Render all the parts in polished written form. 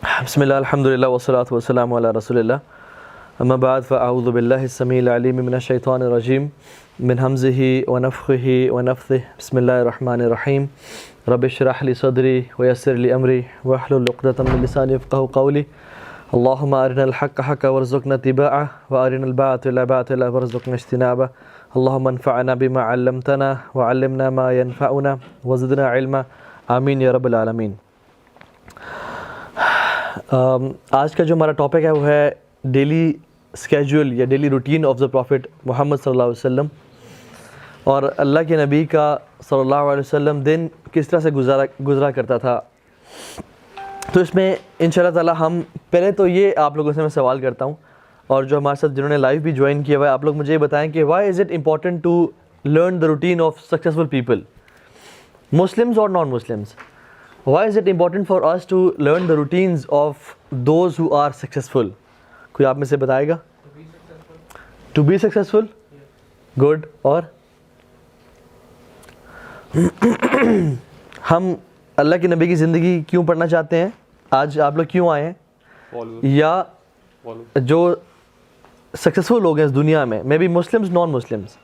بسم اللہ الحمدللہ والصلاة والسلام علی رسول اللہ اما بعد فاعوذ باللہ السمیع العلیم من الشیطان الرجیم من حمزہ ونفخہ ونفثہ بسم اللہ الرحمن الرحیم رب اشرح لی صدری ویسر لی امری واحلل عقدۃ من لسانی یفقہوا قولی اللہم ارنا الحق حقا وارزقنا اتباعہ وارنا الباطل باطلا وارزقنا اجتنابہ اللہم انفعنا بما علمتنا وعلمنا ما ينفعنا وزدنا علما آمین یا رب العالمین۔ آج کا جو ہمارا ٹاپک ہے وہ ہے ڈیلی اسکیجول یا daily routine of the prophet Muhammad صلی اللہ علیہ وسلم، اور اللہ کے نبی کا صلی اللہ علیہ وسلم دن کس طرح سے گزرا کرتا تھا۔ تو اس میں انشاءاللہ تعالی ہم پہلے تو یہ آپ لوگوں سے میں سوال کرتا ہوں، اور جو ہمارے ساتھ جنہوں نے لائیو بھی جوائن کیا ہوا ہے، آپ لوگ مجھے یہ بتائیں کہ why is it important to learn the routine of successful people, Muslims اور non Muslims? Why is it important for us to learn the routines of those who are successful? کوئی آپ میں سے بتائے گا؟ To be successful? Good. اور ہم اللہ کے نبی کی زندگی کیوں پڑھنا چاہتے ہیں؟ آج آپ لوگ کیوں آئے ہیں؟ یا جو سکسیزفل لوگ ہیں اس دنیا میں، may be Muslims non Muslims,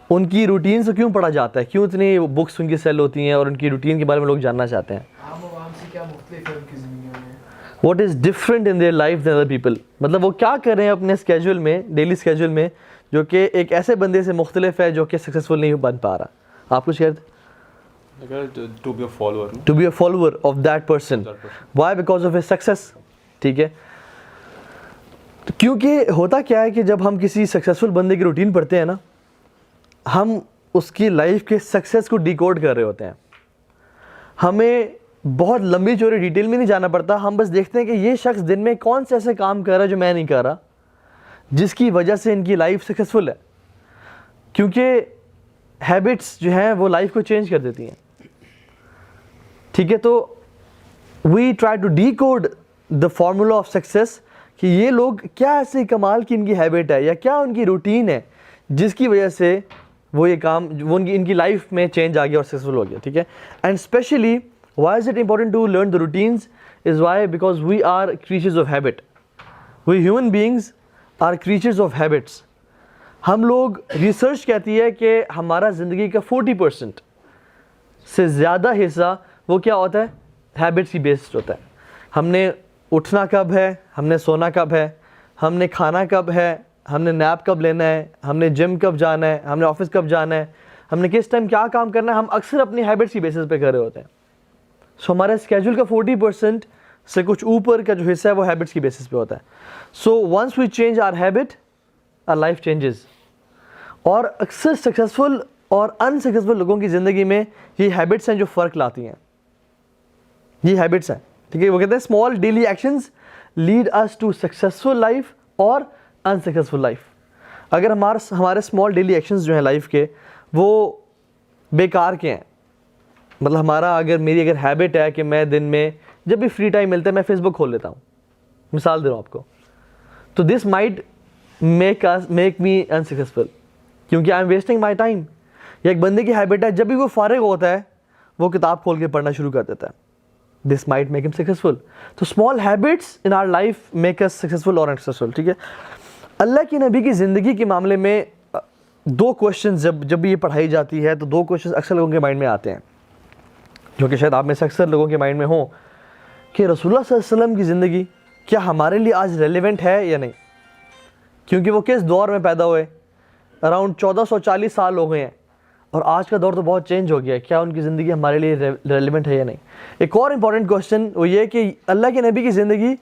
ان کی روٹین سے کیوں پڑھا جاتا ہے؟ کیوں اتنی بکس ان کی سیل ہوتی ہیں اور ان کی روٹین کے بارے میں لوگ جاننا چاہتے ہیں؟ What is different in their life than other people, مطلب وہ کیا کر رہے ہیں اپنے اسکیجول میں، ڈیلی اسکیجول میں، جو کہ ایک ایسے بندے سے مختلف ہے جو کہ سکسیزفل نہیں بن پا رہا۔ آپ کچھ کہتے ہیں؟ To be a follower of that person. Why? Because of his success. ٹھیک ہے، کیونکہ ہوتا کیا ہے کہ جب ہم کسی سکسیزفل بندے کی روٹین پڑھتے ہیں نا، ہم اس کی لائف کے سکسیس کو ڈیکوڈ کر رہے ہوتے ہیں۔ ہمیں بہت لمبی چوڑی ڈیٹیل میں نہیں جانا پڑتا، ہم بس دیکھتے ہیں کہ یہ شخص دن میں کون سے ایسے کام کر رہا ہے جو میں نہیں کر رہا، جس کی وجہ سے ان کی لائف سکسیزفل ہے، کیونکہ ہیبٹس جو ہیں وہ لائف کو چینج کر دیتی ہیں۔ ٹھیک ہے، تو we try to decode the formula of success, کہ یہ لوگ کیا ایسے کمال کی ان کی ہیبٹ ہے یا کیا ان کی روٹین ہے جس کی وجہ سے وہ یہ کام وہ ان کی لائف میں چینج آ گیا اور سکسیزفل ہو گیا۔ ٹھیک ہے، and specially why is it important to learn the routines is why because we are creatures of habit. We human beings are creatures of habits. ہم لوگ ریسرچ کہتی ہے کہ ہمارا زندگی کا 40% سے زیادہ حصہ وہ کیا ہوتا ہے؟ ہیبٹس کی بیسڈ ہوتا ہے۔ ہم نے اٹھنا کب ہے، ہم نے سونا کب ہے، ہم نے کھانا کب ہے، ہم نے نیپ کب لینا ہے، ہم نے جم کب جانا ہے، ہم نے آفس کب جانا ہے، ہم نے کس ٹائم کیا کام کرنا ہے، ہم اکثر اپنی ہیبٹس کی بیسس پہ کر رہے ہوتے ہیں۔ سو ہمارے اسکیجول کا 40% سے کچھ اوپر کا جو حصہ ہے وہ ہیبٹس کی بیسس پہ ہوتا ہے۔ So once we change our habit, our life changes. اور اکثر سکسیزفل اور ان سکسیزفل لوگوں کی زندگی میں یہ ہیبٹس ہیں جو فرق لاتی ہیں، یہ ہیبٹس ہیں۔ ٹھیک ہے، وہ کہتے ہیں small daily actions lead us to successful life اور انسکسیزفل لائف۔ اگر ہمارے اسمال ڈیلی ایکشنز جو ہیں لائف کے وہ بیکار کے ہیں، مطلب میری اگر ہیبٹ ہے کہ میں دن میں جب بھی فری ٹائم ملتا ہے میں فیس بک کھول لیتا ہوں، مثال دے رہا ہوں آپ کو، تو this might make me unsuccessful, کیونکہ I am wasting my time. یا ایک بندے کی ہیبٹ ہے جب بھی وہ فارغ ہوتا ہے وہ کتاب کھول کے پڑھنا شروع کر دیتا ہے، دس مائٹ میک ہم سکسیزفل۔ تو small habits in our life make us successful اور انسکسیزفل۔ ٹھیک ہے، اللہ کی نبی کی زندگی کے معاملے میں دو کوشچنز جب بھی یہ پڑھائی جاتی ہے تو دو کوشچنز اکثر لوگوں کے مائنڈ میں آتے ہیں، جو کہ شاید آپ میں سے اکثر لوگوں کے مائنڈ میں ہوں، کہ رسول اللہ صلی اللہ علیہ وسلم کی زندگی کیا ہمارے لیے آج ریلیونٹ ہے یا نہیں؟ کیونکہ وہ کس دور میں پیدا ہوئے؟ اراؤنڈ 1440 سال ہو گئے ہیں، اور آج کا دور تو بہت چینج ہو گیا ہے، کیا ان کی زندگی ہمارے لیے ریلیونٹ ہے یا نہیں؟ ایک اور امپورٹنٹ کوشچن وہ یہ کہ اللہ کے نبی کی زندگی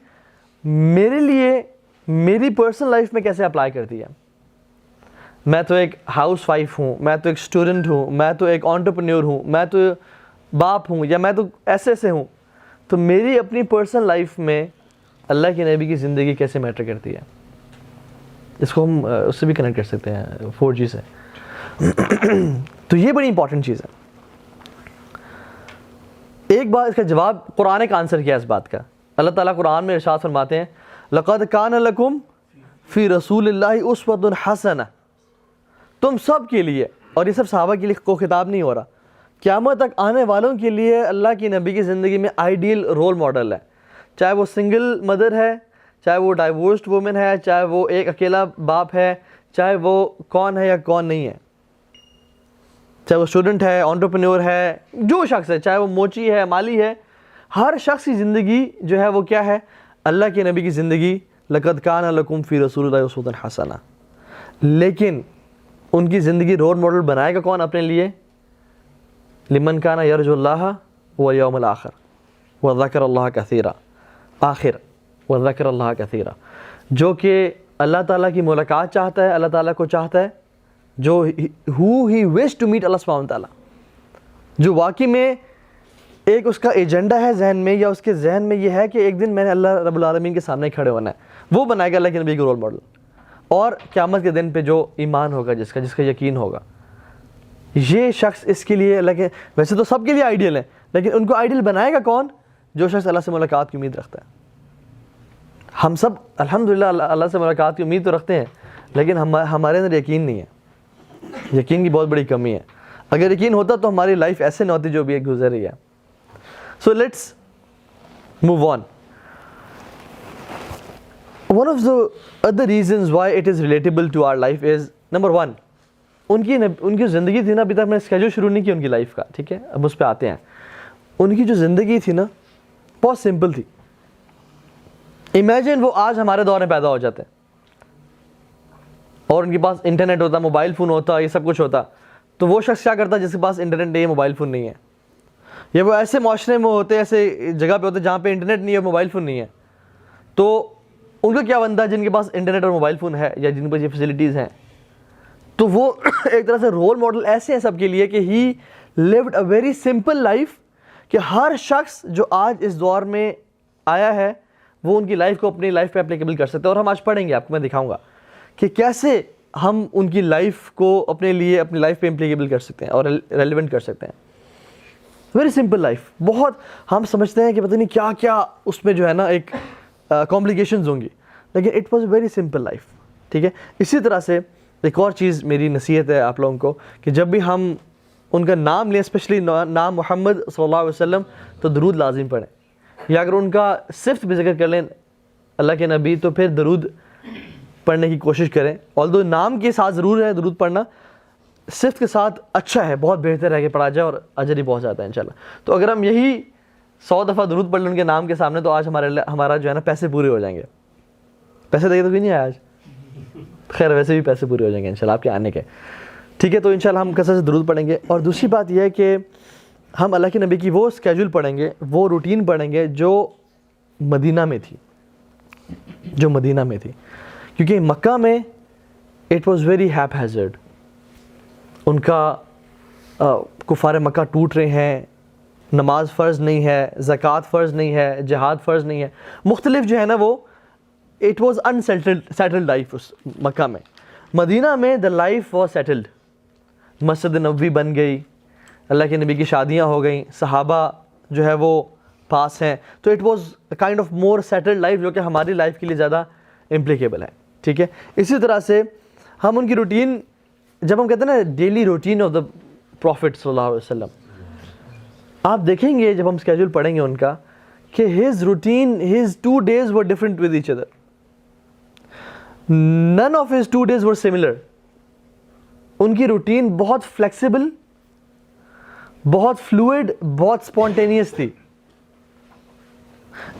میرے لیے میری پرسنل لائف میں کیسے اپلائی کرتی ہے؟ میں تو ایک ہاؤس وائف ہوں، میں تو ایک اسٹوڈنٹ ہوں، میں تو ایک انٹرپرینیور ہوں، میں تو باپ ہوں، یا میں تو ایسے ہوں، تو میری اپنی پرسنل لائف میں اللہ کے نبی کی زندگی کیسے میٹر کرتی ہے؟ اس کو ہم اس سے بھی کنیکٹ کر سکتے ہیں 4G سے۔ تو یہ بڑی امپورٹنٹ چیز ہے۔ ایک بار اس کا جواب قرآن کا آنسر کیا اس بات کا۔ اللہ تعالیٰ قرآن میں ارشاد فرماتے ہیں لَقَدْ كَانَ لَكُمْ فِي رَسُولِ اللَّهِ أُسْوَةٌ حَسَنَةٌ، تم سب کے لیے، اور یہ سب صحابہ کے لیے کو خطاب نہیں ہو رہا، قیامت تک آنے والوں کے لیے اللہ کی نبی کی زندگی میں آئیڈیل رول ماڈل ہے۔ چاہے وہ سنگل مدر ہے, چاہے وہ ڈائیورسڈ وومن ہے, چاہے وہ ایک اکیلا باپ ہے, چاہے وہ کون ہے یا کون نہیں ہے, چاہے وہ اسٹوڈنٹ ہے, انٹرپرینور ہے, جو شخص ہے, چاہے وہ موچی ہے, مالی ہے, ہر شخص کی زندگی جو ہے وہ کیا ہے, اللہ کے نبی کی زندگی, لَقَدْ كَانَ لَكُمْ فِي رَسُولِ اللَّهِ أُسْوَةٌ حَسَنَةٌ. لیکن ان کی زندگی رول ماڈل بنائے گا کون اپنے لیے؟ لمن کان یرجو اللہ والیوم الآخر وذکر اللہ کثیرا, آخر وذکر اللہ کثیرا, جو کہ اللہ تعالیٰ کی ملاقات چاہتا ہے, اللہ تعالیٰ کو چاہتا ہے, جو who he wish to meet اللہ سبحانہ وتعالیٰ, جو واقعی میں ایک اس کا ایجنڈا ہے ذہن میں, یا اس کے ذہن میں یہ ہے کہ ایک دن میں نے اللہ رب العالمین کے سامنے کھڑے ہونا ہے, وہ بنائے گا اللہ کے نبی کا رول ماڈل. اور قیامت کے دن پہ جو ایمان ہوگا, جس کا یقین ہوگا, یہ شخص اس کے لیے اللہ کے, ویسے تو سب کے لیے آئیڈیل ہے, لیکن ان کو آئیڈیل بنائے گا کون؟ جو شخص اللہ سے ملاقات کی امید رکھتا ہے. ہم سب الحمدللہ اللہ سے ملاقات کی امید تو رکھتے ہیں, لیکن ہمارے اندر یقین نہیں ہے. یقین کی بہت بڑی کمی ہے. اگر یقین ہوتا تو ہماری لائف ایسے نہ ہوتی جو بھی ایک گزر رہی ہے. So let's move on. One of the other reasons why it is relatable to our life is number one, ان کی زندگی تھی نا, ابھی تک میں اسکیجول شروع نہیں کی ان کی لائف کا, ٹھیک ہے, اب اس پہ آتے ہیں. ان کی جو زندگی تھی نا بہت سمپل تھی. امیجن وہ آج ہمارے دور میں پیدا ہو جاتے ہیں اور ان کے پاس انٹرنیٹ ہوتا, موبائل فون ہوتا, یہ سب کچھ ہوتا, تو وہ شخص کیا کرتا جس کے پاس انٹرنیٹ نہیں ہے, موبائل فون نہیں ہے, یا وہ ایسے معاشرے میں ہوتے, ایسے جگہ پہ ہوتے جہاں پہ انٹرنیٹ نہیں ہے, موبائل فون نہیں ہے, تو ان کا کیا بنتا ہے جن کے پاس انٹرنیٹ اور موبائل فون ہے یا جن کے پاس یہ فیسلٹیز ہیں. تو وہ ایک طرح سے رول ماڈل ایسے ہیں سب کے لیے کہ he lived a very simple life, کہ ہر شخص جو آج اس دور میں آیا ہے وہ ان کی لائف کو اپنی لائف پہ اپلیکیبل کر سکتے ہیں. اور ہم آج پڑھیں گے, آپ کو میں دکھاؤں گا کہ کیسے ہم ان کی لائف کو اپنے لیے اپنی لائف پہ اپلیکیبل کر سکتے ہیں اور ریلیونٹ کر سکتے ہیں. Very simple life. بہت ہم سمجھتے ہیں کہ پتہ نہیں کیا کیا اس میں جو ہے نا ایک کمپلیکیشنز ہوں گی, لیکن it was a very simple life. ٹھیک ہے. اسی طرح سے ایک اور چیز میری نصیحت ہے آپ لوگوں کو کہ جب بھی ہم ان کا نام لیں, اسپیشلی نام محمد صلی اللہ علیہ وسلم, تو درود لازم پڑھیں, یا اگر ان کا صفت بھی ذکر کر لیں اللہ کے نبی تو پھر درود پڑھنے کی کوشش کریں. آلدو نام کے ساتھ ضرور ہے درود پڑھنا, صفت کے ساتھ اچھا ہے, بہت بہتر ہے کہ پڑھا جائے اور اجر ہی بہت جاتا ہے انشاءاللہ. تو اگر ہم یہی 100 دفعہ درود پڑھ لیں ان کے نام کے سامنے, تو آج ہمارا جو ہے نا پیسے پورے ہو جائیں گے. پیسے دیکھے تو بھی نہیں آیا آج, خیر ویسے بھی پیسے پورے ہو جائیں گے انشاءاللہ آپ کے آنے کے. ٹھیک ہے. تو انشاءاللہ ہم کثرت سے درود پڑھیں گے. اور دوسری بات یہ ہے کہ ہم اللہ کے نبی کی وہ اسکیجول پڑھیں گے, وہ روٹین پڑھیں گے جو مدینہ میں تھی, کیونکہ مکہ میں it was very haphazard. ان کا کفار مکہ ٹوٹ رہے ہیں, نماز فرض نہیں ہے, زکوٰۃ فرض نہیں ہے, جہاد فرض نہیں ہے, مختلف جو ہے نا وہ اٹ واز انسیٹلڈ لائف اس مکہ میں. مدینہ میں the life was settled. Masjid Nabawi بن گئی, اللہ کے نبی کی شادیاں ہو گئیں, صحابہ جو ہے وہ پاس ہیں, تو it was kind of more settled life, جو کہ ہماری لائف کے لیے زیادہ امپلیکیبل ہے. ٹھیک ہے. اسی طرح سے ہم ان کی روٹین, جب ہم کہتے ہیں نا daily routine of the prophet صلی اللہ علیہ وسلم, آپ دیکھیں گے جب ہم اسکیجول پڑھیں گے ان کا کہ his routine, his 2 days were different with each other. None of his 2 days were similar. ان کی روٹین بہت فلیکسیبل, بہت فلوئڈ, بہت اسپونٹینیس تھی.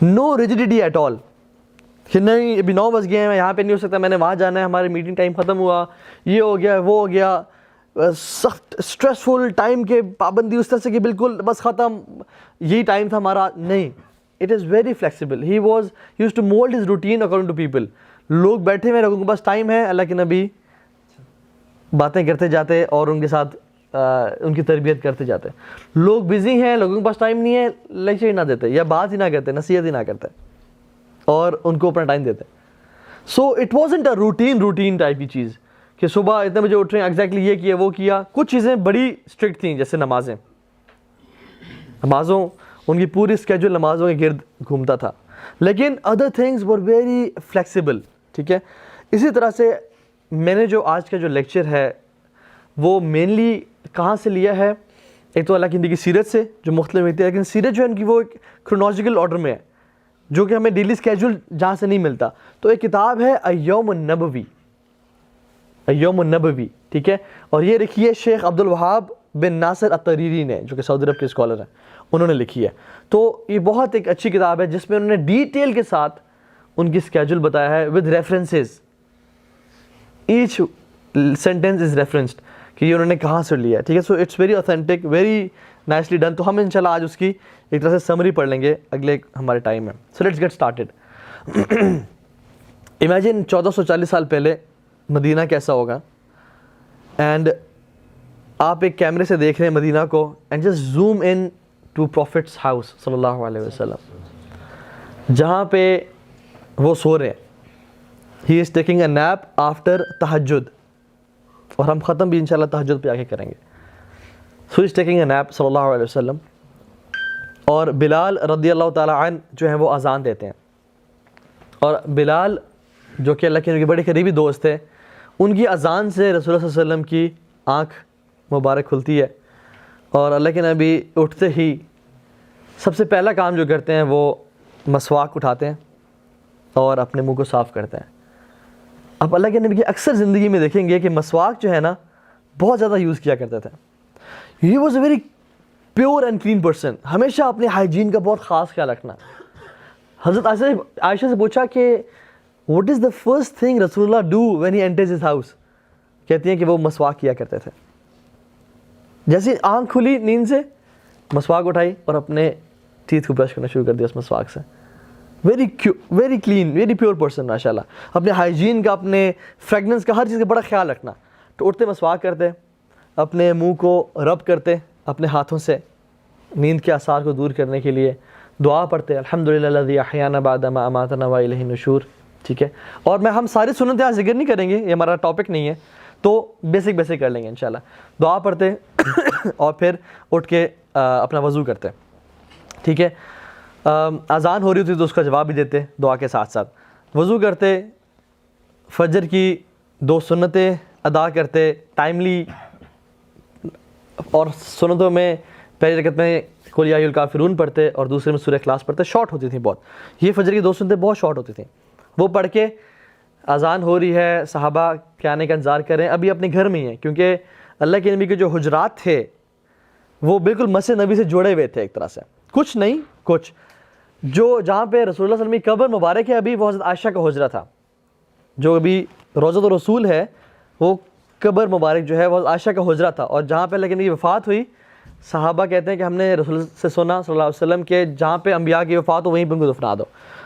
نو ریجیڈیٹی ایٹ آل, کہ نہیں ابھی 9 بج گئے ہیں, میں یہاں پہ نہیں ہو سکتا, میں نے وہاں جانا ہے, ہماری میٹنگ ٹائم ختم ہوا, یہ ہو گیا وہ ہو گیا, سخت اسٹریسفل ٹائم کے پابندی اس طرح سے کہ بالکل بس ختم, یہی ٹائم تھا ہمارا. نہیں, it is very flexible. He used to mold his routine according to people. لوگ بیٹھے ہوئے, لوگوں کے پاس ٹائم ہے, اللہ کے نبی باتیں کرتے جاتے اور ان کے ساتھ ان کی تربیت کرتے جاتے. لوگ بزی ہیں, لوگوں کے پاس ٹائم نہیں ہے, لیکچر ہی نہ دیتے یا بات ہی نہ کرتے, نصیحت ہی نہ کرتے اور ان کو اپنا ٹائم دیتے. So it wasn't a routine type کی چیز کہ صبح اتنے بجے اٹھ رہے ہیں, ایگزیکٹلی یہ کیا وہ کیا. کچھ چیزیں بڑی اسٹرکٹ تھیں, جیسے نمازوں ان کی پوری اسکیجول نمازوں کے گرد گھومتا تھا, لیکن other things were very flexible. ٹھیک ہے. اسی طرح سے میں نے جو آج کا جو لیکچر ہے وہ مینلی کہاں سے لیا ہے, ایک تو اللہ کی نبی کی سیرت سے جو مختلف ہوتی ہے, لیکن سیرت جو ہے ان کی وہ ایک کرونالوجیکل آرڈر میں ہے. جو کہ ہمیں ڈیلی اسکیجول جہاں سے نہیں ملتا. تو ایک کتاب ہے ایوم النبوی, ایوم النبوی, ٹھیک ہے, اور یہ لکھی ہے شیخ عبد الوہاب بن ناصر الطریری نے, جو کہ سعودی عرب کے اسکالر ہیں, انہوں نے لکھی ہے. تو یہ بہت ایک اچھی کتاب ہے جس میں انہوں نے ڈیٹیل کے ساتھ ان کی اسکیجول بتایا ہے with references, each sentence is referenced کہ یہ انہوں نے کہاں سے لیا ہے, ٹھیک ہے. So it's very authentic, very nicely done. تو ہم انشاءاللہ آج اس کی ایک طرح سے سمری پڑھ لیں گے اگلے ہمارے ٹائم میں. So let's get started. Imagine 1440 سال پہلے مدینہ کیسا ہوگا, اینڈ آپ ایک کیمرے سے دیکھ رہے ہیں مدینہ کو, and just zoom in to prophet's house صلی اللہ علیہ وسلم, جہاں پہ وہ سو رہے ہیں. He is taking a nap after تہجد, اور ہم ختم بھی انشاءاللہ تہجد پہ آ کے کریں گے. سو از ٹیکنگ اے نیپ صلی اللہ علیہ وسلم, اور بلال رضی اللہ تعالیٰ عنہ جو ہیں وہ اذان دیتے ہیں. اور بلال جو کہ اللہ کے بڑے قریبی دوست تھے, ان کی اذان سے رسول اللہ صلی اللہ علیہ وسلم کی آنکھ مبارک کھلتی ہے, اور اللہ کے نبی اٹھتے ہی سب سے پہلا کام جو کرتے ہیں وہ مسواک اٹھاتے ہیں اور اپنے منہ کو صاف کرتے ہیں. اب اللہ کے نبی کی اکثر زندگی میں دیکھیں گے کہ مسواک جو ہے نا بہت زیادہ یوز کیا کرتے تھے. He was a very pure and clean person, ہمیشہ اپنے ہائیجین کا بہت خاص خیال رکھنا. حضرت عائشہ سے پوچھا کہ what is the first thing رسول اللہ do when he enters his house, کہتی ہیں کہ وہ مسواک کیا کرتے تھے. جیسے آنکھ کھلی نیند سے, مسواک اٹھائی اور اپنے ٹیتھ کو برش کرنا شروع کر دیا اس مسواک سے. Very clean, very pure person ماشاء اللہ. اپنے ہائیجین کا, اپنے فریگننس کا, ہر چیز کا بڑا خیال رکھنا. تو اٹھتے مسواک کرتے, اپنے منہ کو رب کرتے اپنے ہاتھوں سے نیند کے آثار کو دور کرنے کے لیے, دعا پڑھتے الحمدللہ الذی احیانا بعد ما اماتنا والیہ النشور, ٹھیک ہے. اور ہم ساری سنتیں آج ذکر نہیں کریں گے, یہ ہمارا ٹاپک نہیں ہے, تو بیسک کر لیں گے انشاءاللہ. دعا پڑھتے اور پھر اٹھ کے اپنا وضو کرتے, ٹھیک ہے. اذان ہو رہی ہوتی تو اس کا جواب بھی دیتے دعا کے ساتھ ساتھ. وضو کرتے, فجر کی 2 سنتیں ادا کرتے ٹائملی, اور سنتوں میں پہلی رکعت میں قل یا ایھا الکافرون پڑھتے اور دوسرے میں سورہ اخلاص پڑھتے. شارٹ ہوتی تھیں بہت, یہ فجر کی 2 سنتیں بہت شارٹ ہوتی تھیں. وہ پڑھ کے اذان ہو رہی ہے, صحابہ کے آنے کا انتظار کریں, ابھی اپنے گھر میں ہی ہیں, کیونکہ اللہ کے نبی کے جو حجرات تھے وہ بالکل مسجد نبی سے جڑے ہوئے تھے ایک طرح سے, کچھ نہیں کچھ. جو جہاں پہ رسول اللہ صلی اللہ علیہ وسلم کی قبر مبارک ہے ابھی, وہ حضرت عائشہ کا حجرہ تھا. جو ابھی روضۃ الرسول ہے وہ قبر مبارک جو ہے وہ عائشہ کا حجرہ تھا. اور جہاں پہ اللہ کے نبی کی وفات ہوئی, صحابہ کہتے ہیں کہ ہم نے رسول اللہ سے سنا صلی اللہ علیہ وسلم کے جہاں پہ انبیاء کی وفات ہو وہیں پہ ان کو دفنا دو.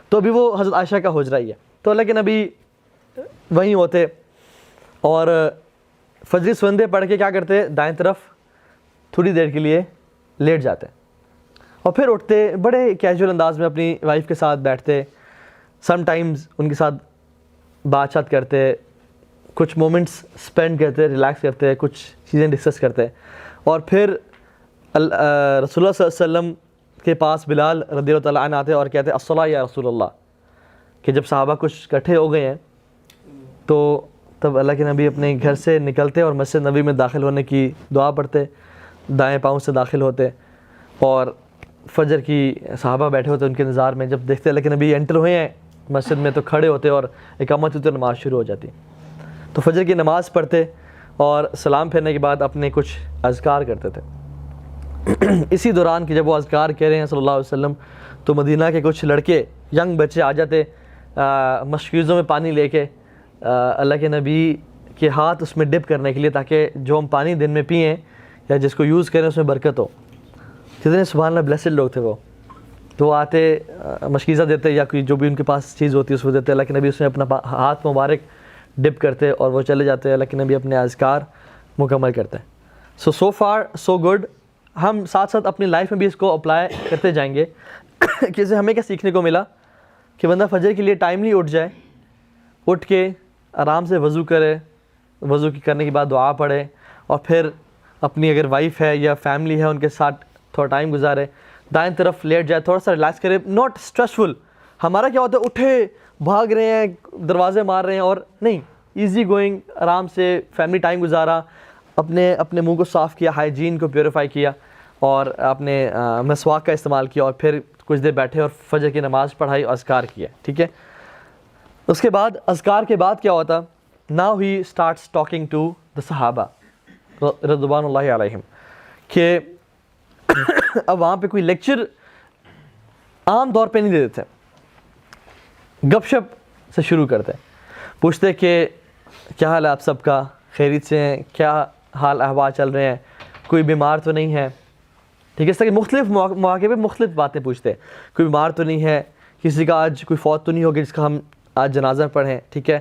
تو ابھی وہ حضرت عائشہ کا حجرہ ہی ہے. تو اللہ کے نبی وہیں ہوتے اور فجری سنتیں پڑھ کے کیا کرتے, دائیں طرف تھوڑی دیر کے لیے لیٹ جاتے اور پھر اٹھتے, بڑے کیجول انداز میں اپنی وائف کے ساتھ بیٹھتے, سم ٹائمز ان کے ساتھ بات چیت کرتے, کچھ مومنٹس اسپینڈ کرتے, ریلیکس کرتے, کچھ چیزیں ڈسکس کرتے. اور پھر رسول اللہ صلی اللہ علیہ وسلم کے پاس بلال رضی اللہ تعالیٰ عنہ آتے اور کہتے الصلاۃ یا رسول اللہ, کہ جب صحابہ کچھ اکٹھے ہو گئے ہیں تو تب اللہ کے نبی اپنے گھر سے نکلتے اور مسجد نبی میں داخل ہونے کی دعا پڑھتے, دائیں پاؤں سے داخل ہوتے, اور فجر کی صحابہ بیٹھے ہوتے ان کے انتظار میں. جب دیکھتے اللہ کے نبی انٹر ہوئے ہیں مسجد میں تو کھڑے ہوتے اور اقامت ہوتی, نماز شروع ہو جاتی. تو فجر کی نماز پڑھتے اور سلام پھیرنے کے بعد اپنے کچھ اذکار کرتے تھے. اسی دوران کہ جب وہ اذکار کہہ رہے ہیں صلی اللہ علیہ وسلم, تو مدینہ کے کچھ لڑکے, ینگ بچے آ جاتے مشکیزوں میں پانی لے کے, اللہ کے نبی کے ہاتھ اس میں ڈپ کرنے کے لیے, تاکہ جو ہم پانی دن میں پئیں یا جس کو یوز کریں اس میں برکت ہو. کتنے سبحان اللہ بلیسڈ لوگ تھے وہ. تو آتے مشکیزہ دیتے یا کوئی جو بھی ان کے پاس چیز ہوتی ہے اس کو دیتے, اللہ کے نبی اس میں اپنا ہاتھ مبارک ڈپ کرتے اور وہ چلے جاتے, اللہ کے نبی اپنے اذکار مکمل کرتے. سو فار سو گڈ. ہم ساتھ ساتھ اپنی لائف میں بھی اس کو اپلائی کرتے جائیں گے کہ اسے ہمیں کیا سیکھنے کو ملا, کہ بندہ فجر کے لیے ٹائملی اٹھ جائے, اٹھ کے آرام سے وضو کرے, وضو کرنے کے بعد دعا پڑھے, اور پھر اپنی اگر وائف ہے یا فیملی ہے ان کے ساتھ تھوڑا ٹائم گزارے, دائیں طرف لیٹ جائے, تھوڑا سا ریلیکس کرے, ناٹ اسٹریسفل. ہمارا کیا ہوتا ہے, اٹھے بھاگ رہے ہیں, دروازے مار رہے ہیں, اور نہیں, ایزی گوئنگ, آرام سے فیملی ٹائم گزارا, اپنے منہ کو صاف کیا, ہائیجین کو پیوریفائی کیا, اور اپنے مسواک کا استعمال کیا, اور پھر کچھ دیر بیٹھے اور فجر کی نماز پڑھائی اور اذکار کیا, ٹھیک ہے. اس کے بعد اذکار کے بعد کیا ہوتا, now he starts talking to the صحابہ رضوان اللہ علیہم, کہ اب وہاں پہ کوئی لیکچر عام طور پہ نہیں دے دیتے, گپ شپ سے شروع کرتے, پوچھتے کہ کیا حال ہے آپ سب کا, خیریت سے ہیں, کیا حال احوال چل رہے ہیں, کوئی بیمار تو نہیں ہے, ٹھیک ہے. اس طرح مختلف مواقع پہ مختلف باتیں پوچھتے, کوئی بیمار تو نہیں ہے, کسی کا آج کوئی فوت تو نہیں ہوگی جس کا ہم آج جنازہ پڑھیں, ٹھیک ہے.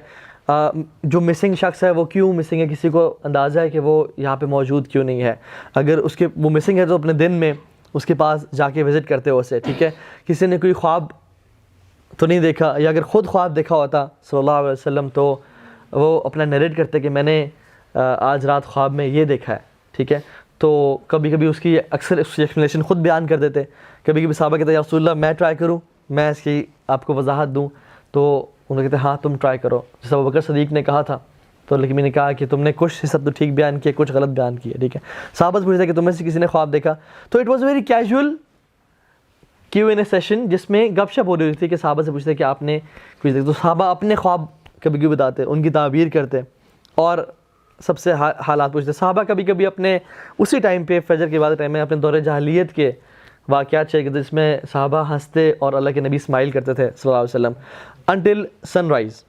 جو مسنگ شخص ہے وہ کیوں مسنگ ہے, کسی کو اندازہ ہے کہ وہ یہاں پہ موجود کیوں نہیں ہے, اگر اس کے وہ مسنگ ہے تو اپنے دن میں اس کے پاس جا کے وزٹ کرتے ہو اسے, ٹھیک ہے. کسی نے کوئی خواب تو نہیں دیکھا, یا اگر خود خواب دیکھا ہوتا صلی اللہ علیہ وسلم تو وہ اپنا نریٹ کرتے کہ میں نے آج رات خواب میں یہ دیکھا ہے, ٹھیک ہے. تو کبھی کبھی اس کی اکثر اس کی ایکسپلینیشن خود بیان کر دیتے, کبھی کبھی صحابہ کہتے ہیں یا رسول اللہ میں ٹرائی کروں, میں اس کی آپ کو وضاحت دوں, تو انہوں نے کہتے ہیں ہاں تم ٹرائی کرو, جیسا ابوبکر صدیق نے کہا تھا. تو لیکن میں نے کہا کہ تم نے کچھ حصہ تو ٹھیک بیان کیا, کچھ غلط بیان کیا, ٹھیک ہے. صحابہ سے پوچھتے کہ تم میں سے کسی نے خواب دیکھا, تو it was very casual Q and A session جس میں گپ شپ ہو رہی تھی کہ صحابہ سے پوچھتے کہ آپ نے کچھ دیکھا, تو صحابہ اپنے خواب کبھی کبھی بتاتے, ان کی تعبیر کرتے اور سب سے حالات پوچھتے. صحابہ کبھی کبھی اپنے اسی ٹائم پہ فجر کے بعد ٹائم میں اپنے دور جاہلیت کے واقعات شیئر کرتے, جس میں صحابہ ہنستے اور اللہ کے نبی اسمائل کرتے تھے صلی اللہ علیہ وسلم انٹل سن رائز.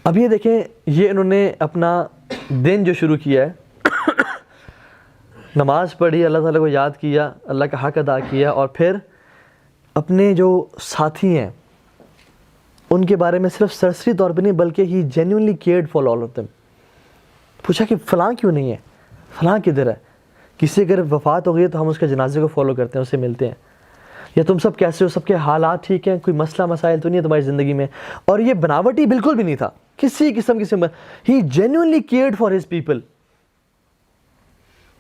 اب یہ دیکھیں, یہ انہوں نے اپنا دن جو شروع کیا ہے, نماز پڑھی, اللہ تعالیٰ کو یاد کیا, اللہ کا حق ادا کیا, اور پھر اپنے جو ساتھی ہیں ان کے بارے میں صرف سرسری طور پہ نہیں بلکہ he genuinely cared for all of them. پوچھا کہ فلاں کیوں نہیں ہے, فلاں کدھر ہے, کسی اگر وفات ہو گئی ہے تو ہم اس کے جنازے کو فالو کرتے ہیں, اس سے ملتے ہیں, یا تم سب کیسے ہو, سب کے حالات ٹھیک ہیں, کوئی مسئلہ مسائل تو نہیں ہے تمہاری زندگی میں. اور یہ بناوٹی بالکل بھی نہیں تھا کسی قسم he genuinely cared for his people,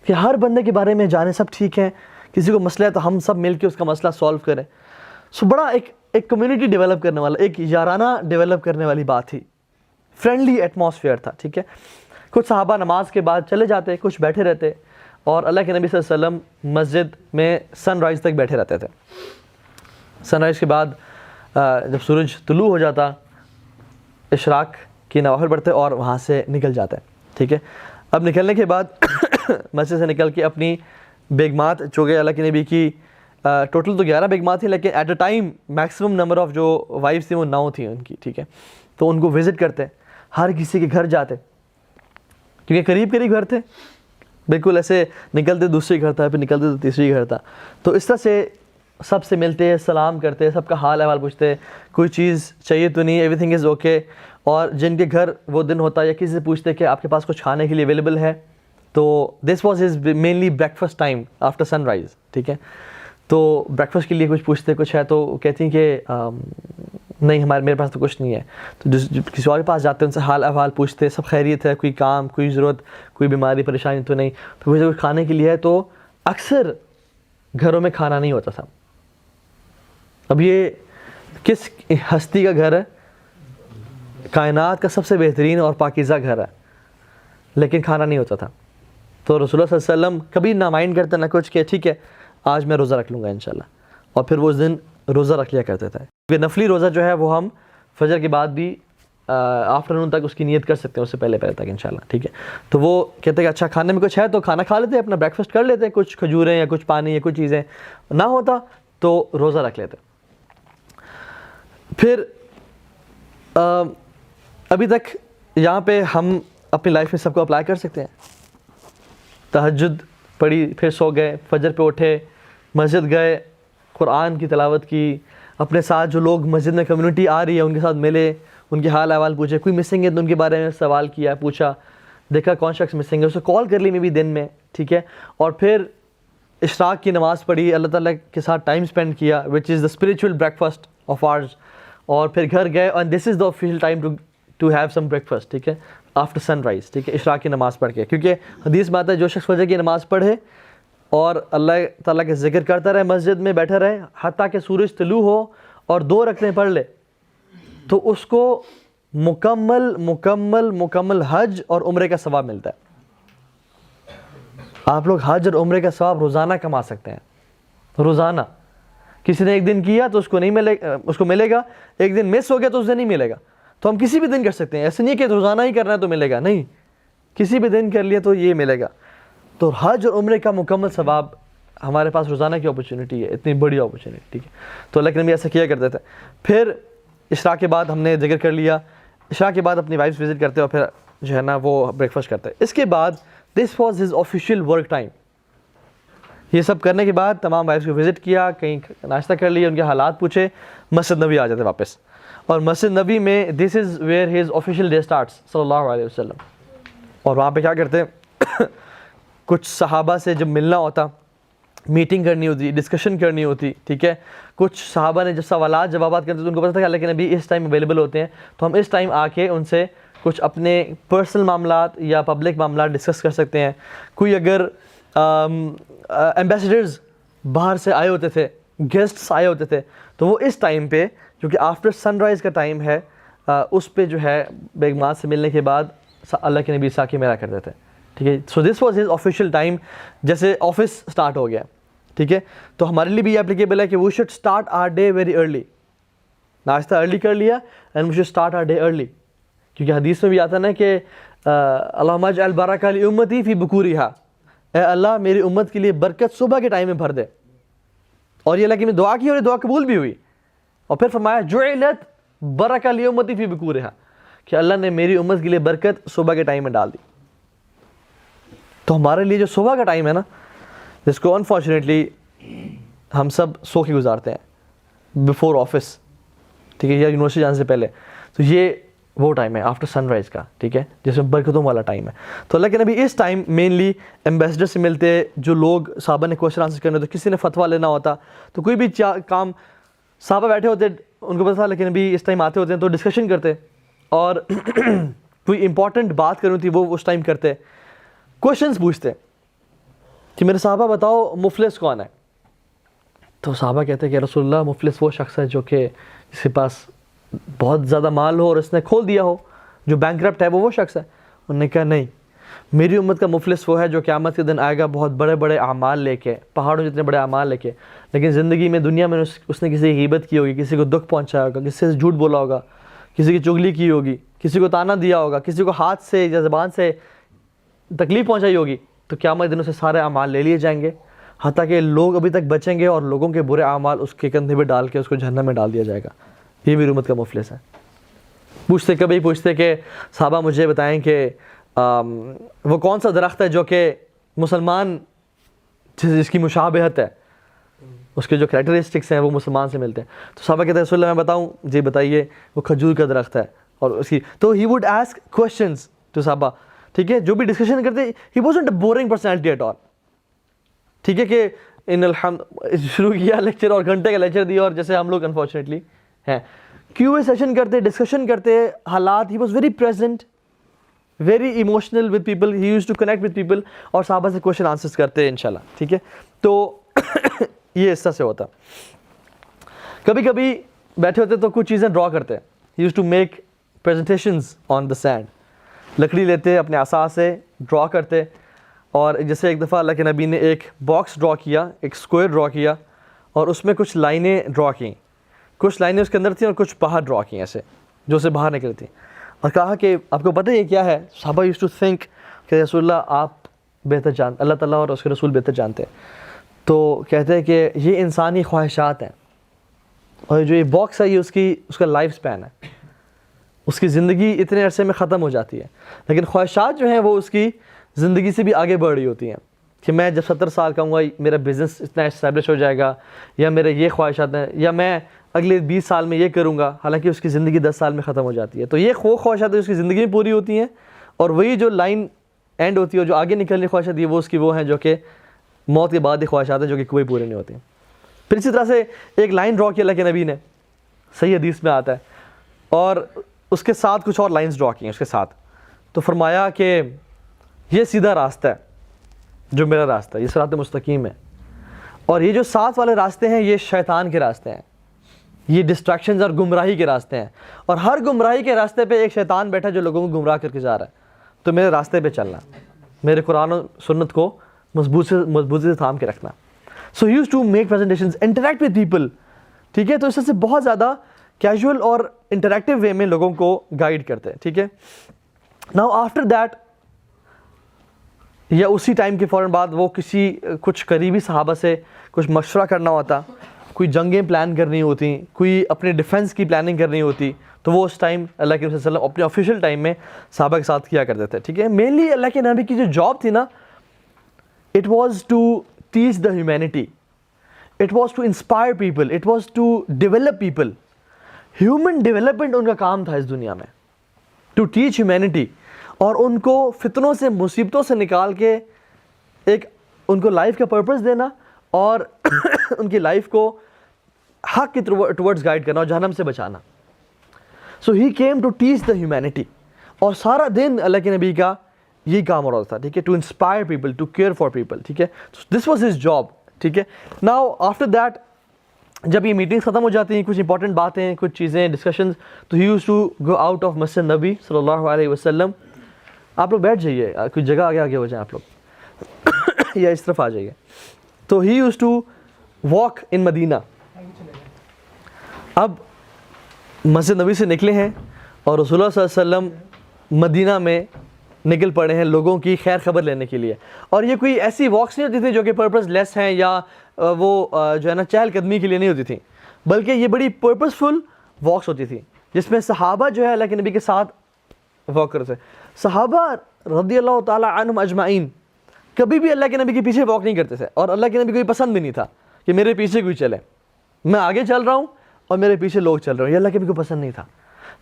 کہ ہر بندے کے بارے میں جانے سب ٹھیک ہیں, کسی کو مسئلہ ہے تو ہم سب مل کے اس کا مسئلہ سولو کریں. سو بڑا ایک کمیونٹی ڈیولپ کرنے والا, ایک یارانہ ڈیولپ کرنے والی بات تھی, فرینڈلی ایٹماسفیئر تھا, ٹھیک ہے. کچھ صحابہ نماز کے بعد چلے جاتے, کچھ بیٹھے رہتے, اور اللہ کے نبی صلی اللہ علیہ وسلم مسجد میں سن رائز تک بیٹھے رہتے تھے. سن رائز کے بعد جب سورج طلوع ہو جاتا, اشراق کی نوافل پڑھتے اور وہاں سے نکل جاتے, ٹھیک ہے. اب نکلنے کے بعد مسجد سے نکل کے اپنی بیگمات, چونکہ اللہ کے نبی کی ٹوٹل تو 11 بیگمات تھیں, لیکن at a time maximum number of جو وائفس تھیں وہ 9 تھیں ان کی, ٹھیک ہے. تو ان کو وزٹ کرتے, ہر کسی کے گھر جاتے, کیونکہ قریب قریب گھر تھے, بالکل ایسے نکلتے دوسری گھر تھا, پھر نکلتے تو تیسری گھر تھا. تو اس طرح سے سب سے ملتے, سلام کرتے, سب کا حال احوال پوچھتے, کوئی چیز چاہیے تو نہیں, ایوری تھنگ از اوکے. اور جن کے گھر وہ دن ہوتا یا کسی سے پوچھتے کہ آپ کے پاس کچھ کھانے کے لیے اویلیبل ہے, تو this was his mainly breakfast time after sunrise, ٹھیک ہے. تو بریک فاسٹ کے لیے کچھ پوچھتے, کچھ ہے تو کہتی ہیں کہ نہیں میرے پاس تو کچھ نہیں ہے. تو کسی اور کے پاس جاتے, ان سے حال احوال پوچھتے, سب خیریت ہے, کوئی کام, کوئی ضرورت, کوئی بیماری پریشانی تو نہیں. تو کچھ کھانے کے لیے ہے, تو اکثر گھروں میں کھانا نہیں ہوتا تھا. اب یہ کس ہستی کا گھر ہے, کائنات کا سب سے بہترین اور پاکیزہ گھر ہے, لیکن کھانا نہیں ہوتا تھا. تو رسول اللہ صلی اللہ علیہ وسلم کبھی نہ مائنڈ کرتے نہ کچھ, کہ ٹھیک ہے آج میں روزہ رکھ لوں گا انشاءاللہ, اور پھر وہ اس دن روزہ رکھ لیا کرتے تھے. کیونکہ نفلی روزہ جو ہے وہ ہم فجر کے بعد بھی آفٹر نون تک اس کی نیت کر سکتے ہیں, اس سے پہلے تک انشاءاللہ, ٹھیک ہے. تو وہ کہتے ہیں کہ اچھا کھانے میں کچھ ہے تو کھانا کھا لیتے, اپنا بریک فاسٹ کر لیتے, کچھ کھجوریں یا کچھ پانی یا کچھ چیزیں, نہ ہوتا تو روزہ رکھ لیتے. پھر ابھی تک یہاں پہ ہم اپنی لائف میں سب کو اپلائی کر سکتے ہیں. تہجد پڑھی, پھر سو گئے, فجر پہ اٹھے, مسجد گئے, قرآن کی تلاوت کی, اپنے ساتھ جو لوگ مسجد میں کمیونٹی آ رہی ہے ان کے ساتھ ملے, ان کے حال احوال پوچھے, کوئی مسنگ ہے تو ان کے بارے میں سوال کیا, پوچھا, دیکھا کون شخص مسنگ ہے, اسے کال کر لی میں بھی دن میں, ٹھیک ہے. اور پھر اشراق کی نماز پڑھی, اللہ تعالیٰ کے ساتھ ٹائم اسپینڈ کیا, which is the spiritual breakfast of ours. اور پھر گھر گئے, اور this is the official time to have some breakfast, ٹھیک ہے, آفٹر سن رائز, ٹھیک ہے, اشراق کی نماز پڑھ کے. کیونکہ حدیث بات ہے جو شخص فجر کی نماز پڑھے اور اللہ تعالیٰ کے ذکر کرتا رہے, مسجد میں بیٹھا رہے حتیٰ کہ سورج طلوع ہو اور 2 رکعتیں پڑھ لے, تو اس کو مکمل حج اور عمرے کا ثواب ملتا ہے. آپ لوگ حج اور عمرے کا ثواب روزانہ کما سکتے ہیں, روزانہ. کسی نے ایک دن کیا تو اس کو نہیں ملے اس کو ملے گا, ایک دن مس ہو گیا تو اسے نہیں ملے گا. تو ہم کسی بھی دن کر سکتے ہیں, ایسے نہیں کہ روزانہ ہی کرنا ہے تو ملے گا, نہیں, کسی بھی دن کر لیا تو یہ ملے گا. تو حج اور عمرے کا مکمل ثواب ہمارے پاس روزانہ کی اپرچونٹی ہے, اتنی بڑی اپرچونٹی, ٹھیک ہے. تو اللہ کے نبی ایسا کیا کرتے تھے. پھر عشاء کے بعد ہم نے ذکر کر لیا, عشاء کے بعد اپنی وائفس وزٹ کرتے اور پھر جو ہے نا وہ بریک فاسٹ کرتے. اس کے بعد دس was his official work time. یہ سب کرنے کے بعد تمام وائفس کو وزٹ کیا, کہیں ناشتہ کر لیا, ان کے حالات پوچھے, مسجد نبی آ جاتے واپس. اور مسجد نبی میں this is where his official day starts صلی اللہ علیہ وسلم. اور وہاں پہ کیا کرتے, کچھ صحابہ سے جب ملنا ہوتا, میٹنگ کرنی ہوتی, ڈسکشن کرنی ہوتی, ٹھیک ہے. کچھ صحابہ نے جب سوالات جوابات کرتے تو ان کو پتہ تھا کہ اللہ کے نبی اس ٹائم اویلیبل ہوتے ہیں, تو ہم اس ٹائم آ کے ان سے کچھ اپنے پرسنل معاملات یا پبلک معاملات ڈسکس کر سکتے ہیں. کوئی اگر ایمبیسڈرز باہر سے آئے ہوتے تھے, گیسٹس آئے ہوتے تھے, تو وہ اس ٹائم پہ جو کہ آفٹر سن رائز کا ٹائم ہے, اس پہ جو ہے بیگمات سے ملنے کے بعد اللہ کے نبی سا کے میرا کرتے تھے, ٹھیک ہے. So this was his official time. جیسے آفس اسٹارٹ ہو گیا, ٹھیک ہے, تو ہمارے لیے بھی یہ اپلیکیبل ہے کہ we should start our day very early. ناشتہ ارلی کر لیا and we should start our day early, کیونکہ حدیث میں بھی آتا نا کہ اللہم اجعل برکۃ لامتی فی بکورہا, اے اللہ میری امت کے لیے برکت صبح کے ٹائم میں بھر دے. اور یہ اللہ کی دعا کی اور یہ دعا قبول بھی ہوئی. اور پھر فرمایا جعلت برکۃ لامتی فی بکورہا, کہ اللہ نے میری امت کے لیے برکت صبح کے ٹائم میں ڈال دی. تو ہمارے لیے جو صبح کا ٹائم ہے نا, جس کو انفارچونیٹلی ہم سب سو کے گزارتے ہیں بیفور آفس, ٹھیک ہے, یا یونیورسٹی جانے سے پہلے, تو یہ وہ ٹائم ہے آفٹر سن رائز کا, ٹھیک ہے, جس میں برکتوں والا ٹائم ہے. تو اللہ کے نبی اس ٹائم مینلی ایمبیسڈر سے ملتے, جو لوگ صحابہ نے کوشچن آنسر کرنے ہوتے, کسی نے فتویٰ لینا ہوتا, تو کوئی بھی کام صحابہ بیٹھے ہوتے, ان کو پتہ تھا اللہ کے نبی اس ٹائم آتے ہوتے ہیں, تو ڈسکشن کرتے, اور کوئی امپورٹنٹ بات کرنی تھی وہ اس ٹائم کرتے, کوشچنس پوچھتے کہ میرے صحابہ بتاؤ مفلس کون ہے. تو صحابہ کہتے ہیں کہ رسول اللہ مفلس وہ شخص ہے جو کہ جس کے پاس بہت زیادہ مال ہو اور اس نے کھول دیا ہو, جو بینکرپٹ ہے وہ شخص ہے. انہوں نے کہا نہیں, میری امت کا مفلس وہ ہے جو قیامت کے دن آئے گا بہت بڑے بڑے اعمال لے کے, پہاڑوں جتنے بڑے اعمال لے کے, لیکن زندگی میں دنیا میں اس نے کسی کی غیبت کی ہوگی, کسی کو دکھ پہنچایا ہوگا, کسی سے جھوٹ بولا ہوگا, کسی کی چغلی کی ہوگی, کسی کو تانا دیا ہوگا, کسی کو ہاتھ سے یا زبان سے تکلیف پہنچائی ہوگی, تو قیامت کے دن سے سارے اعمال لے لیے جائیں گے, حتیٰ کہ لوگ ابھی تک بچیں گے اور لوگوں کے برے اعمال اس کے کندھے پہ ڈال کے اس کو جہنم میں ڈال دیا جائے گا. یہ میری امت کا مفلس ہے. پوچھتے کبھی پوچھتے کہ صحابہ مجھے بتائیں کہ وہ کون سا درخت ہے جو کہ مسلمان جس کی مشابہت ہے, اس کے جو کریکٹرسٹکس ہیں وہ مسلمان سے ملتے ہیں. تو صحابہ کہتے ہیں رسول اللہ میں بتاؤں, جی بتائیے. وہ کھجور کا درخت ہے, اور اس کی تو he would ask questions to صحابہ, ٹھیک ہے, جو بھی ڈسکشن کرتے, he wasn't a boring personality at all, ٹھیک ہے, کہ ان الحمد شروع کیا لیکچر اور گھنٹے کا لیکچر دیا, اور جیسے ہم لوگ انفارچونیٹلی ہیں کیو اے سیشن کرتے, ڈسکشن کرتے, حالات, he was very present, very emotional with people, he use to connect with people, اور صحابہ سے کوشچن آنسرس کرتے انشاءاللہ, ٹھیک ہے. تو یہ اس طرح سے ہوتا. کبھی کبھی بیٹھے ہوتے تو کچھ چیزیں ڈرا کرتے, he use to make presentations on the sand, لکڑی لیتے اپنے عصا سے ڈرا کرتے. اور جیسے ایک دفعہ اللہ کے نبی نے ایک باکس ڈرا کیا, ایک اسکوائر ڈرا کیا, اور اس میں کچھ لائنیں ڈرا کیں, کچھ لائنیں اس کے اندر تھیں اور کچھ باہر ڈرا کیں ایسے جو اسے باہر نکلی تھیں, اور کہا کہ آپ کو پتہ ہے یہ کیا ہے. صحابہ یوز ٹو تھنک کہ رسول اللہ آپ بہتر جانتے, اللہ تعالیٰ اور اس کے رسول بہتر جانتے. تو کہتے ہیں کہ یہ انسانی خواہشات ہیں, اور جو یہ باکس ہے یہ اس کا لائف سپین ہے, اس کی زندگی اتنے عرصے میں ختم ہو جاتی ہے, لیکن خواہشات جو ہیں وہ اس کی زندگی سے بھی آگے بڑھ رہی ہوتی ہیں, کہ میں جب 70 سال کا ہوں گا میرا بزنس اتنا اسٹیبلش ہو جائے گا, یا میرے یہ خواہشات ہیں, یا میں اگلے 20 سال میں یہ کروں گا, حالانکہ اس کی زندگی 10 سال میں ختم ہو جاتی ہے. تو یہ خواہشات اس کی زندگی میں پوری ہوتی ہیں, اور وہی جو لائن اینڈ ہوتی ہے, جو آگے نکلنے خواہشات ہے, وہ اس کی وہ ہیں جو کہ موت کے بعد کی خواہشات ہیں, جو کہ کوئی پورے نہیں ہوتے. پھر اسی طرح سے ایک لائن ڈرا کی اللہ کے نبی نے, صحیح حدیث میں آتا ہے, اور اس کے ساتھ کچھ اور لائنز ڈرا کی ہیں اس کے ساتھ. تو فرمایا کہ یہ سیدھا راستہ ہے جو میرا راستہ ہے, یہ صراط مستقیم ہے, اور یہ جو ساتھ والے راستے ہیں یہ شیطان کے راستے ہیں, یہ ڈسٹریکشنز اور گمراہی کے راستے ہیں, اور ہر گمراہی کے راستے پہ ایک شیطان بیٹھا جو لوگوں کو گمراہ کر کے جا رہا ہے. تو میرے راستے پہ چلنا, میرے قرآن و سنت کو مضبوطی سے تھام کے رکھنا. So he used to make presentations, interact with people, ٹھیک ہے. تو اس سے بہت زیادہ کیجول اور انٹریکٹیو وے میں لوگوں کو گائیڈ کرتے ہیں, ٹھیک ہے. ناؤ آفٹر دیٹ, یا اسی ٹائم کے فوراً بعد وہ کچھ قریبی صحابہ سے کچھ مشورہ کرنا ہوتا, کوئی جنگیں پلان کرنی ہوتی, کوئی اپنے ڈیفینس کی پلاننگ کرنی ہوتی, تو وہ اس ٹائم اللہ کے نبی صلی اللہ علیہ وسلم اپنے آفیشیل ٹائم میں صحابہ کے ساتھ کیا کرتے تھے, ٹھیک ہے. مینلی اللہ کے نبی کی جو جاب تھی نا, it was to teach the humanity, it was to inspire people, it was to develop people. Human development ان کا کام تھا اس دنیا میں, ٹو ٹیچ ہیومینٹی, اور ان کو فتنوں سے, مصیبتوں سے نکال کے ایک ان کو لائف کا پرپس دینا, اور ان کی لائف کو حق کی ٹورڈز گائیڈ کرنا اور جہنم سے بچانا. So he came to teach the humanity, اور سارا دن اللہ کے نبی کا یہی کام ہو رہا تھا, ٹھیک ہے, to inspire people, to care for people, ٹھیک ہے. دس واز ہز جاب, ٹھیک ہے. ناؤ آفٹر دیٹ, جب یہ میٹنگس ختم ہو جاتی ہیں, کچھ انپورٹنٹ باتیں, کچھ چیزیں, ڈسکشنز, تو he use to go out of مسجد نبی صلی اللہ علیہ وسلم. آپ لوگ بیٹھ جائیے, کوئی جگہ آگے ہو جائیں آپ لوگ, یا اس طرف آ جائیے. تو he use to walk in مدینہ. اب مسجد نبی سے نکلے ہیں اور رسول اللہ صلی اللہ علیہ وسلم مدینہ میں نکل پڑے ہیں لوگوں کی خیر خبر لینے کے لیے. اور یہ کوئی ایسی واکس نہیں ہوتی تھی جو کہ پرپز لیس ہیں, یا وہ جو ہے نا چہل قدمی کے لیے نہیں ہوتی تھیں, بلکہ یہ بڑی پرپزفل واکس ہوتی تھی, جس میں صحابہ جو ہے اللہ کے نبی کے ساتھ واک کرتے. صحابہ رضی اللہ تعالیٰ عنہم اجمعین کبھی بھی اللہ کے نبی کے پیچھے واک نہیں کرتے تھے, اور اللہ کے نبی کو یہ پسند بھی نہیں تھا کہ میرے پیچھے کوئی چلے, میں آگے چل رہا ہوں اور میرے پیچھے لوگ چل رہے ہیں, یہ اللہ کے نبی کو پسند نہیں تھا.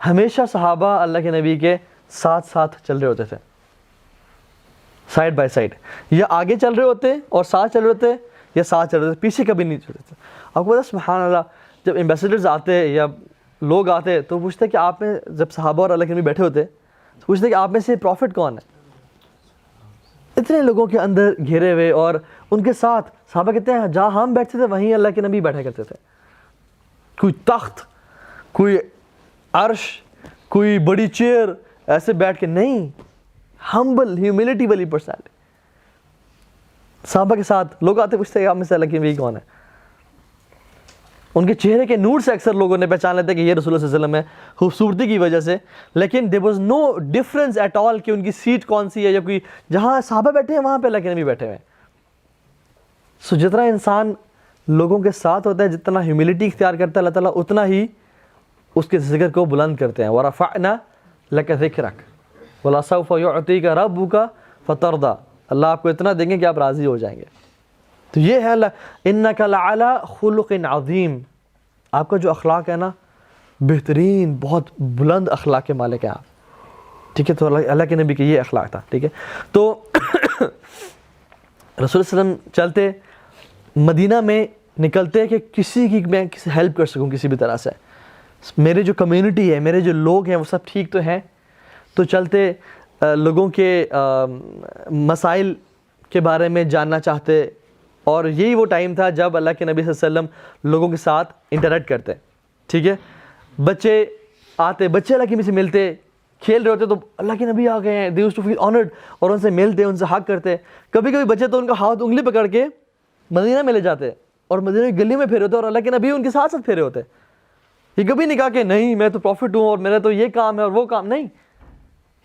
ہمیشہ صحابہ اللہ کے نبی کے ساتھ ساتھ چل رہے ہوتے تھے, سائڈ بائی سائڈ, یا آگے چل رہے ہوتے اور ساتھ چل رہے ہوتے, یا ساتھ چل رہے ہوتے, پیچھے کبھی نہیں چلتے تھے. آپ کو پتا سبحان اللہ, جب ایمبیسیڈرز آتے یا لوگ آتے تو پوچھتے کہ آپ میں, جب صحابہ اور اللہ کے نبی بیٹھے ہوتے تو پوچھتے کہ آپ میں سے پروفٹ کون ہے. اتنے لوگوں کے اندر گھیرے ہوئے, اور ان کے ساتھ صحابہ کہتے ہیں جہاں ہم بیٹھتے تھے وہیں اللہ کے نبی بیٹھا کرتے تھے. کوئی تخت, کوئی عرش, کوئی بڑی چیئر ایسے بیٹھ کے نہیں, ہمبل ہیوملٹی والی پرسنالٹی. صحابہ کے ساتھ لوگ آتے پوچھتے کہ آپ میں سے اللہ کے نبی کون ہے. ان کے چہرے کے نور سے اکثر لوگوں نے پہچان لیتے کہ یہ رسول اللہ صلی اللہ علیہ وسلم ہے, خوبصورتی کی وجہ سے, لیکن there was no difference at all کہ ان کی سیٹ کون سی ہے, یا کوئی جہاں صحابہ بیٹھے ہیں وہاں پہ اللہ کے نبی بیٹھے ہوئے ہیں. سو جتنا انسان لوگوں کے ساتھ ہوتا ہے, جتنا ہیوملٹی اختیار کرتا ہے, اللہ تعالیٰ اتنا ہی اس کے ذکر کو بلند کرتے ہیں. وَرَفَعْنَا لَكَ ذِكْرَكَ وَلَسَوْفَ يُعْطِيكَ رَبُّكَ فَتَرْضَىٰ. اللہ آپ کو اتنا دیں گے کہ آپ راضی ہو جائیں گے. تو یہ ہے اللہ, اِنَّكَ لَعَلَىٰ خُلُقٍ عَظِيمٍ. آپ کا جو اخلاق ہے نا, بہترین, بہت بلند اخلاق کے مالک ہیں آپ, ٹھیک ہے. تو اللہ کے نبی کے یہ اخلاق تھا, ٹھیک ہے. تو رسول اللہ صلی اللہ علیہ وسلم چلتے مدینہ میں, نکلتے کہ کسی کی میں کسی ہیلپ کر سکوں کسی بھی طرح سے, میرے جو کمیونٹی ہے, میرے جو لوگ ہیں وہ سب ٹھیک تو ہیں. تو چلتے لوگوں کے مسائل کے بارے میں جاننا چاہتے, اور یہی وہ ٹائم تھا جب اللہ کے نبی صلی اللہ علیہ وسلم لوگوں کے ساتھ انٹریکٹ کرتے, ٹھیک ہے. بچے آتے, بچے اللہ کے نبی سے ملتے, کھیل رہے ہوتے تو اللہ کے نبی آ گئے ہیں, they used to feel honored, اور ان سے ملتے, ان سے حق کرتے. کبھی کبھی بچے تو ان کا ہاتھ انگلی پکڑ کے مدینہ میں لے جاتے, اور مدینہ کی گلی میں پھیرے ہوتے, اور اللہ کے نبی ان کے ساتھ ساتھ پھیرے ہوتے. یہ کبھی نہیں کہا کہ نہیں میں تو پروفٹ ہوں اور میرا تو یہ کام ہے اور وہ کام نہیں.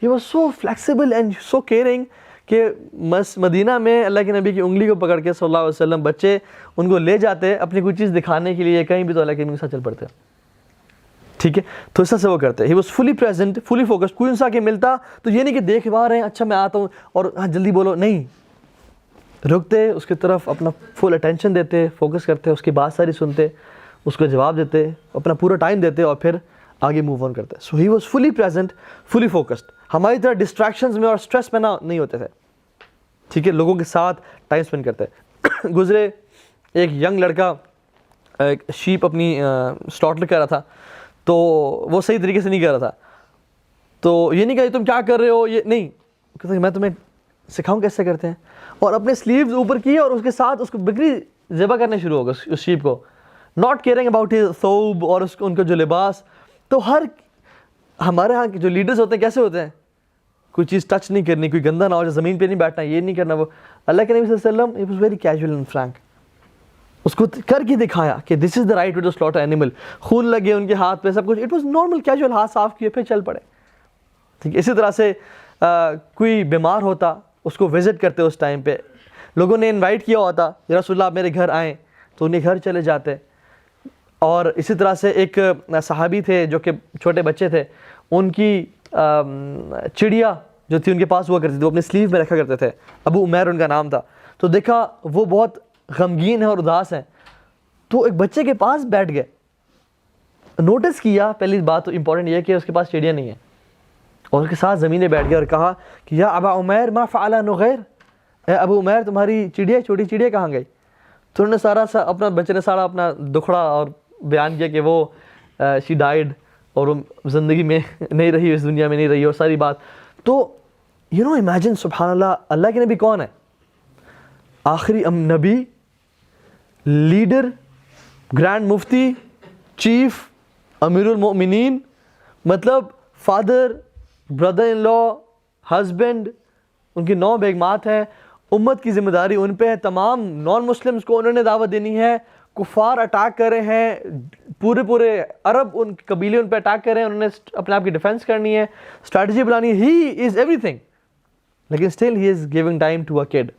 He was so flexible and so caring کہ مدینہ میں اللہ کے نبی کی انگلی کو پکڑ کے صلی اللہ علیہ وسلم بچے ان کو لے جاتے اپنی کوئی چیز دکھانے کے لیے, کہیں بھی تو اللہ کے نبی کے ساتھ چل پڑتے, ٹھیک ہے. تو اس طرح سے وہ کرتے. He was fully present, fully focused. کوئی انسان کے ملتا تو یہ نہیں کہ دیکھ وہاں رہے ہیں, اچھا میں آتا ہوں اور ہاں جلدی بولو, نہیں, رکتے, اس کی طرف اپنا فل اٹینشن دیتے, فوکس کرتے, اس کی بات ساری سنتے, اس کو جواب دیتے, اپنا پورا ٹائم دیتے, اور پھر آگے موو آن کرتے. So he was fully present, fully focused. ہماری طرح ڈسٹریکشنز میں اور اسٹریس میں نہیں ہوتے تھے, ٹھیک ہے. لوگوں کے ساتھ ٹائم اسپینڈ کرتے. گزرے ایک ینگ لڑکا ایک شیپ اپنی سلاٹر کر رہا تھا, تو وہ صحیح طریقے سے نہیں کر رہا تھا. تو یہ نہیں کہا تم کیا کر رہے ہو, یہ نہیں, کہتے میں تمہیں سکھاؤں کیسے کرتے ہیں, اور اپنے سلیوز اوپر کیے اور اس کے ساتھ اس کو بکری ذبح کرنے شروع ہو گئے اس شیپ کو, ناٹ کیئرنگ اباؤٹ ہز ثوب اور ان کا جو لباس. تو ہمارے ہاں کے جو لیڈرز ہوتے ہیں کیسے ہوتے ہیں, کوئی چیز ٹچ نہیں کرنی, کوئی گندا نہ ہو جائے, زمین پہ نہیں بیٹھنا, یہ نہیں کرنا. وہ اللہ کے نبی صلی اللہ علیہ وسلم he was very casual and frank. اس کو کر کے دکھایا کہ this is the right way to slaughter animal. خون لگے ان کے ہاتھ پہ سب کچھ, اٹ واز نارمل کیجول, ہاتھ صاف کیے پھر چل پڑے. ٹھیک ہے, اسی طرح سے کوئی بیمار ہوتا اس کو وزٹ کرتے اس ٹائم پہ, لوگوں نے انوائٹ کیا ہوتا یا رسول اللہ آپ میرے گھر آئیں تو انہیں گھر چلے جاتے. اور اسی طرح سے ایک صحابی تھے جو کہ چھوٹے بچے تھے, ان کی چڑیا جو تھی ان کے پاس ہوا کرتی تھی, وہ اپنے سلیو میں رکھا کرتے تھے, ابو عمیر ان کا نام تھا. تو دیکھا وہ بہت غمگین ہیں اور اداس ہیں, تو ایک بچے کے پاس بیٹھ گئے, نوٹس کیا, پہلی بات تو امپورٹنٹ یہ ہے کہ اس کے پاس چڑیا نہیں ہے, اور اس کے ساتھ زمین بیٹھ گیا اور کہا کہ یا ابا عمیر ما فعل نغیر, اے ابو عمیر تمہاری چڑیا, چھوٹی چڑیا کہاں گئی؟ تو انہوں نے اپنا بچے نے سارا اپنا دکھڑا اور بیان کیا کہ وہ شی ڈائیڈ, اور وہ زندگی میں نہیں رہی, اس دنیا میں نہیں رہی, اور ساری بات. تو یو نو امیجن, سبحان اللہ, اللہ کے نبی کون ہے؟ آخری نبی, لیڈر, گرینڈ مفتی, چیف, امیر المؤمنین, مطلب father, brother in law, husband, ان کی 9 بیگمات ہیں, امت کی ذمہ داری ان پہ ہے, تمام نان مسلمس کو انہوں نے دعوت دینی ہے, کفار اٹیک کر رہے ہیں, پورے عرب ان قبیلے ان پہ اٹیک کر رہے ہیں, انہوں نے اپنے آپ کی ڈیفینس کرنی ہے, اسٹریٹجی بنانی ہے, ہی از ایوری تھنگ, لیکن still he is giving time to a kid.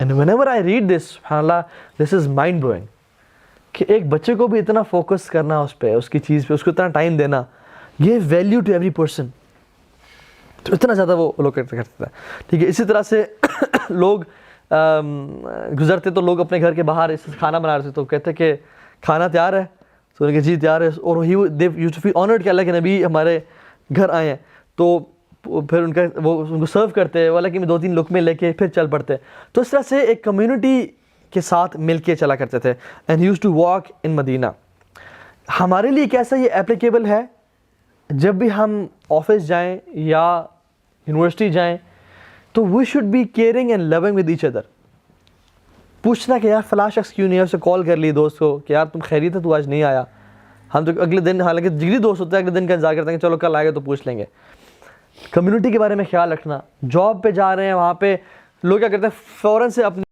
And whenever I read this, سبحان اللہ, دس از مائنڈ بلوئنگ کہ ایک بچے کو بھی اتنا فوکس کرنا اس پہ, اس کی چیز پہ, اس کو اتنا ٹائم دینا, یہ ویلیو ٹو ایوری پرسن, تو اتنا زیادہ وہ لوگ کرتے تھے. ٹھیک ہے, اسی طرح سے لوگ گزرتے تو لوگ اپنے گھر کے باہر کھانا بنا رہے تھے, تو کہتے کہ کھانا تیار ہے, تو انہوں نے کہا جی تیار ہے, اور they used to feel honored کہ اللہ کے نبی ہمارے گھر آئے ہیں, تو پھر ان کو سرو کرتے, والا کہ 2-3 لقمے لے کے پھر چل پڑتے. تو اس طرح سے ایک کمیونٹی کے ساتھ مل کے چلا کرتے تھے. And used to walk in Medina. ہمارے لیے کیسا یہ اپلیکیبل ہے؟ جب بھی ہم آفس جائیں یا یونیورسٹی جائیں تو we should be caring and loving with each other. پوچھنا کہ یار فلاں شخص کیوں نہیں ہے, اسے کال کر لی دوست کو کہ یار تم خیریت ہے, تو آج نہیں آیا. ہم تو اگلے دن, حالانکہ جگری دوست ہوتا ہے, اگلے دن کا انتظار کرتے ہیں کہ چلو کل آئے گا تو پوچھ لیں گے. کمیونٹی کے بارے میں خیال رکھنا. جاب پہ جا رہے ہیں, وہاں پہ لوگ کیا کرتے ہیں, فوراً سے اپنے